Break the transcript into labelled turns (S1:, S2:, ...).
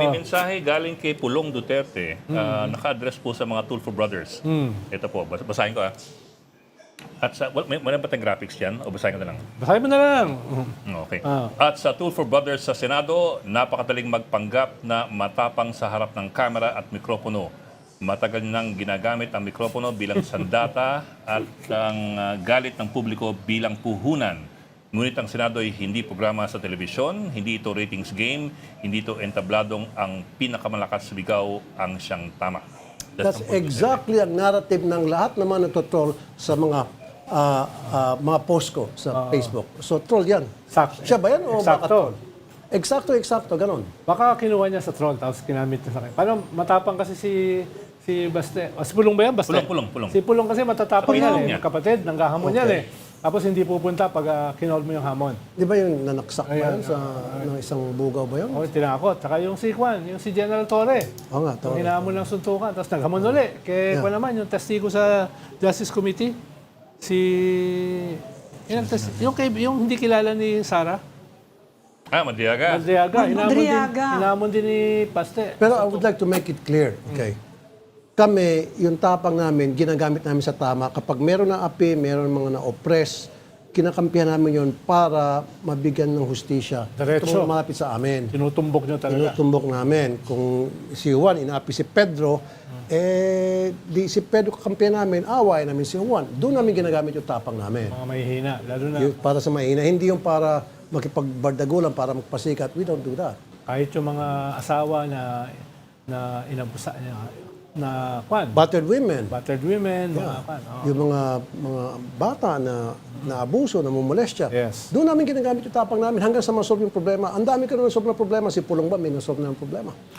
S1: may mensahe galing kay Pulong Duterte, naka-address po sa mga Tulfo Brothers. Ito po, basahin ko At sa, may ba tayong graphics yan? O basahin ko na lang?
S2: Basahin mo na lang.
S1: Okay. At sa Tulfo Brothers sa Senado, napakadaling magpanggap na matapang sa harap ng kamera at mikropono. Matagal nang ginagamit ang mikropono bilang sandata at ang galit ng publiko bilang puhunan. Ngunit ang Senado ay hindi programa sa telebisyon, hindi ito ratings game, hindi ito entabladong ang pinakamalakas bigaw ang siyang tama.
S3: That's exactly ang narrative ng lahat naman nagtotroll sa mga post ko sa Facebook. So, troll yan.
S2: Sakto.
S3: Siya ba yan o baka
S2: Eksakto.
S3: troll? Eksakto, ganon.
S2: Baka kinuha niya sa troll tapos kinamit niya sa kanya. Paano matapang kasi si Baste. O, si Pulong ba yan? Baste?
S1: Pulong.
S2: Si Pulong kasi matatapang
S1: Sabi
S2: yan
S1: niya.
S2: Kapatid, nanggahamon yan Tapos hindi pupunta pag kinol mo yung hamon.
S3: Di ba yung nanaksak ba yan sa ng isang bugaw ba yun?
S2: O, tinakot. Saka yung si Juan, yung si General Torre.
S3: Oo nga,
S2: Yung hinamon ng suntukan. Tapos naghamon uli. Kaya Juan naman, yung testigo sa Justice Committee, yung hindi kilala ni Sara.
S1: Madriaga.
S2: Madriaga. Hinamon din ni Paste.
S3: Pero I would like to make it clear, okay? Kami, yung tapang namin, ginagamit namin sa tama. Kapag meron na api, meron mga na-oppress, kinakampihan namin yon para mabigyan ng hustisya.
S2: Diretso.
S3: Kung malapit sa amin.
S2: Tinutumbok niyo talaga.
S3: Tinutumbok namin. Kung si Juan, inaapi si Pedro, di si Pedro kakampihan namin, away namin si Juan. Doon namin ginagamit yung tapang namin.
S2: Mga mahihina. Lalo na
S3: Para sa mahina. Hindi yung para makipagbardagulan, para magpasikat. We don't do that.
S2: kahit yung mga asawa na inabusa na kwan.
S3: Battered women.
S2: Battered women, mga kwan.
S3: Yung mga bata na naabuso, na mumolestya.
S2: Yes.
S3: Doon namin ginagamit yung tapang namin hanggang sa masolve yung problema. Ang dami ko na nasolve na problema. Si Pulong ba may nasolve na ang problema?